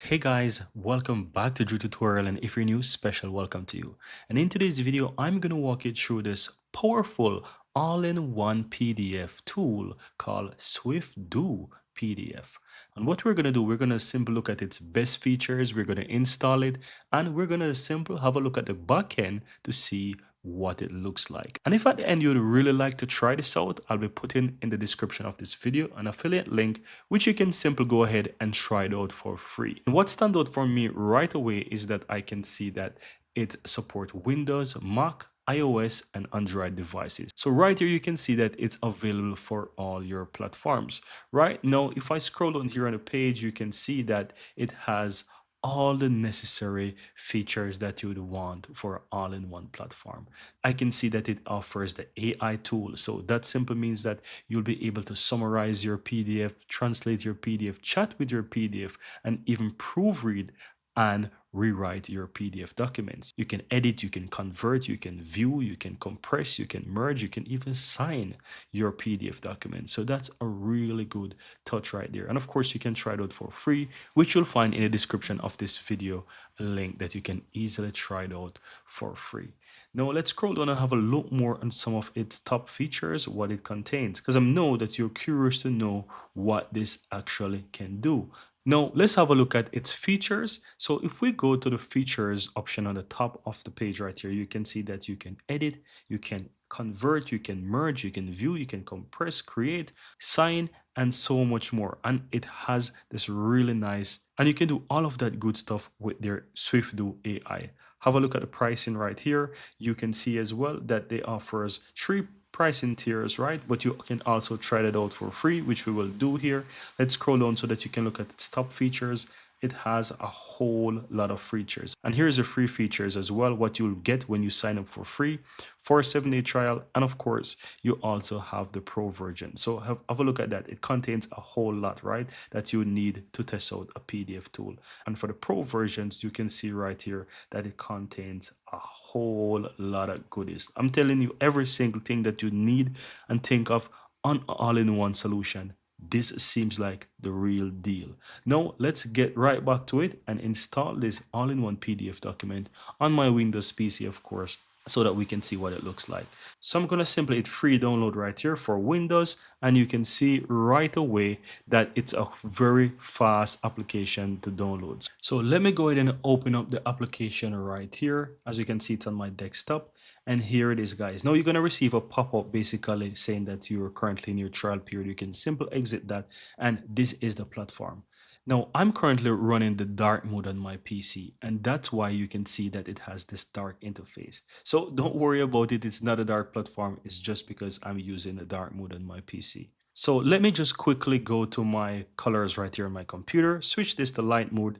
Hey guys, welcome back to Drew Tutorial, and if you're new, special welcome to you. And in today's video, I'm going to walk you through this powerful all-in-one PDF tool called SwifDoo PDF. And what we're going to do, we're going to simply look at its best features, we're going to install it, and we're going to simply have a look at the backend to see what it looks like. And if at the end you'd really like to try this out, I'll be putting in the description of this video an affiliate link which you can simply go ahead and try it out for free. And what stands out for me right away is that I can see that it supports Windows, Mac, iOS and Android devices. So right here you can see that it's available for all your platforms. Right now, if I scroll down here on the page, you can see that it has all the necessary features that you would want for an all-in-one platform. I can see that it offers the AI tool. So that simply means that you'll be able to summarize your PDF, translate your PDF, chat with your PDF, and even proofread and rewrite your PDF documents. You can edit, you can convert, you can view, you can compress, you can merge, you can even sign your PDF document. So that's a really good touch right there. And of course, you can try it out for free, which you'll find in the description of this video, a link that you can easily try it out for free. Now let's scroll down and have a look more on some of its top features, what it contains, because I know that you're curious to know what this actually can do. Now let's have a look at its features. So if we go to the features option on the top of the page right here, you can see that you can edit, you can convert, you can merge, you can view, you can compress, create, sign, and so much more. And it has this really nice, and you can do all of that good stuff with their SwiftDoo AI. Have a look at the pricing right here. You can see as well that they offers three pricing tiers, right? But you can also try that out for free, which we will do here. Let's scroll down so that you can look at its top features. It has a whole lot of features. And here's the free features as well, what you'll get when you sign up for free for a 7-day trial. And of course, you also have the pro version. So have a look at that. It contains a whole lot, right, that you need to test out a PDF tool. And for the pro versions, you can see right here that it contains a whole lot of goodies. I'm telling you, every single thing that you need and think of on all-in-one solution. This seems like the real deal. Now let's get right back to it and install this all-in-one PDF document on my Windows PC, of course, so that we can see what it looks like. So I'm going to simply hit free download right here for Windows, and you can see right away that it's a very fast application to download. So let me go ahead and open up the application right here. As you can see, it's on my desktop. And here it is, guys. Now you're going to receive a pop-up basically saying that you're currently in your trial period. You can simply exit that, and this is the platform. Now I'm currently running the dark mode on my PC, and that's why you can see that it has this dark interface. So don't worry about it. It's not a dark platform. It's just because I'm using the dark mode on my PC. So let me just quickly go to my colors right here on my computer, switch this to light mode,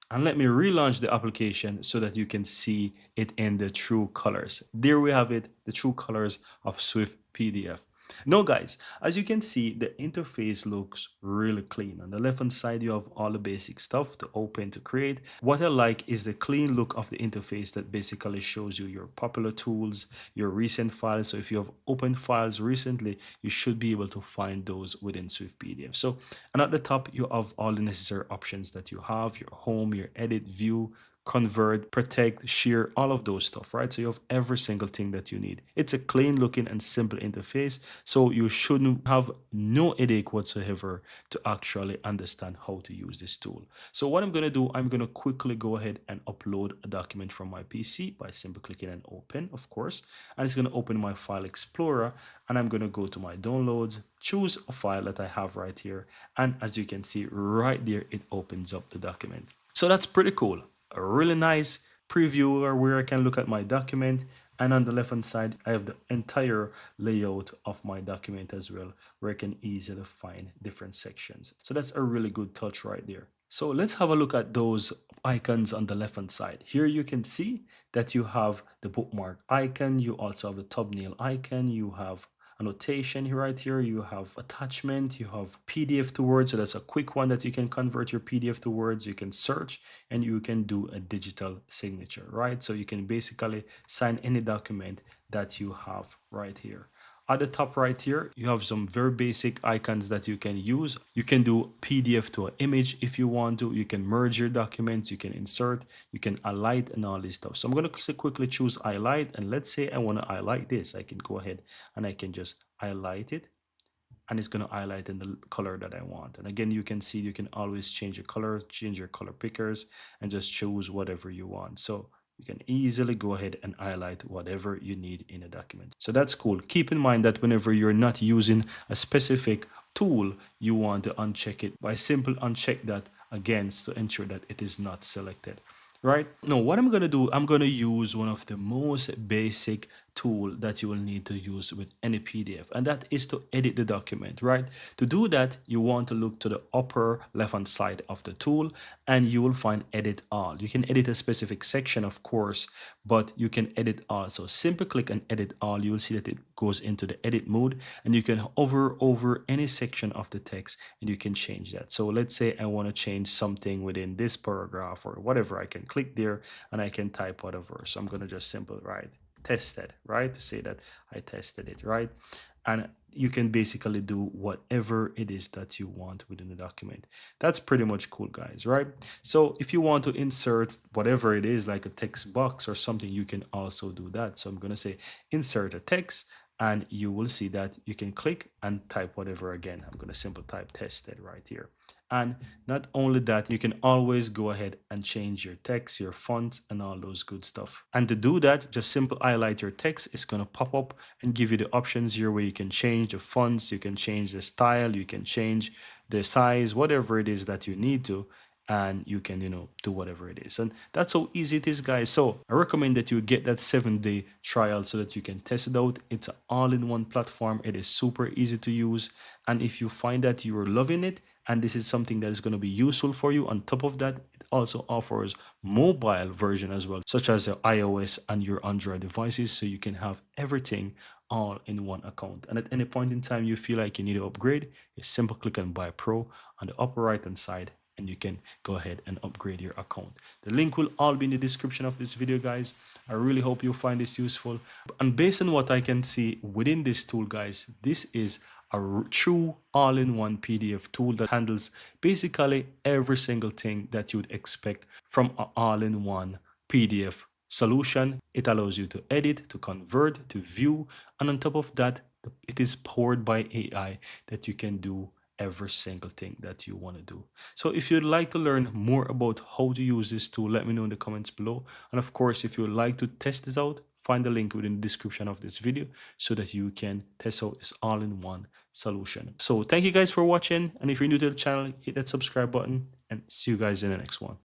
and let me relaunch the application so that you can see it in the true colors. There we have it, the true colors of Swift PDF. Now guys, as you can see, the interface looks really clean. On the left hand side, you have all the basic stuff to open, to create. What I like is the clean look of the interface that basically shows you your popular tools, your recent files. So if you have opened files recently, you should be able to find those within Swift PDF. So, and at the top, you have all the necessary options that you have, your home, your edit, view, convert, protect, share, all of those stuff, right? So you have every single thing that you need. It's a clean looking and simple interface, so you shouldn't have no headache whatsoever to actually understand how to use this tool. So what I'm going to do, I'm going to quickly go ahead and upload a document from my PC by simply clicking on open, of course, and it's going to open my file explorer, and I'm going to go to my downloads, choose a file that I have right here, and as you can see right there, it opens up the document. So that's pretty cool. A really nice preview where I can look at my document, and on the left hand side I have the entire layout of my document as well, where I can easily find different sections. So that's a really good touch right there. So let's have a look at those icons on the left hand side. Here you can see that you have the bookmark icon, you also have the thumbnail icon, you have annotation right here, you have attachment, you have PDF to Word, so that's a quick one that you can convert your PDF to words, you can search, and you can do a digital signature, right? So you can basically sign any document that you have right here. At the top right here, you have some very basic icons that you can use. You can do PDF to an image if you want to. You can merge your documents, you can insert, you can highlight and all this stuff. So I'm going to quickly choose highlight, and let's say I want to highlight this. I can go ahead and I can just highlight it, and it's going to highlight in the color that I want. And again, you can see you can always change your color, change your color pickers, and just choose whatever you want. So you can easily go ahead and highlight whatever you need in a document. So that's cool. Keep in mind that whenever you're not using a specific tool, you want to uncheck it by simply uncheck that against to ensure that it is not selected. Right now, what I'm going to do, I'm going to use one of the most basic tool that you will need to use with any PDF, and that is to edit the document. Right, to do that, you want to look to the upper left hand side of the tool, and you will find edit all. You can edit a specific section, of course, but you can edit all. So simply click on edit all. You will see that it goes into the edit mode, and you can hover over any section of the text and you can change that. So let's say I want to change something within this paragraph or whatever. I can click there and I can type whatever. So I'm going to just simply write tested, right, to say that I tested it, right? And you can basically do whatever it is that you want within the document. That's pretty much cool, guys, right? So if you want to insert whatever it is, like a text box or something, you can also do that. So I'm going to say insert a text, and you will see that you can click and type whatever. Again, I'm going to simply type tested right here. And not only that, you can always go ahead and change your text, your fonts, and all those good stuff. And to do that, just simply highlight your text. It's going to pop up and give you the options here where you can change the fonts, you can change the style, you can change the size, whatever it is that you need to, and you can, do whatever it is. And that's how easy it is, guys. So I recommend that you get that 7-day trial so that you can test it out. It's an all-in-one platform. It is super easy to use, and if you find that you are loving it and this is something that is going to be useful for you, on top of that, it also offers mobile version as well, such as your iOS and your Android devices, so you can have everything all in one account. And at any point in time you feel like you need to upgrade, you simply click on buy pro on the upper right hand side, and you can go ahead and upgrade your account. The link will all be in the description of this video, guys. I really hope you find this useful. And based on what I can see within this tool, guys, this is a true all-in-one PDF tool that handles basically every single thing that you'd expect from an all-in-one PDF solution. It allows you to edit, to convert, to view, and on top of that, it is powered by AI that you can do every single thing that you want to do. So if you'd like to learn more about how to use this tool, let me know in the comments below. And of course, if you'd like to test this out, find the link within the description of this video so that you can test out this all-in-one solution. So thank you guys for watching, and if you're new to the channel, hit that subscribe button, and see you guys in the next one.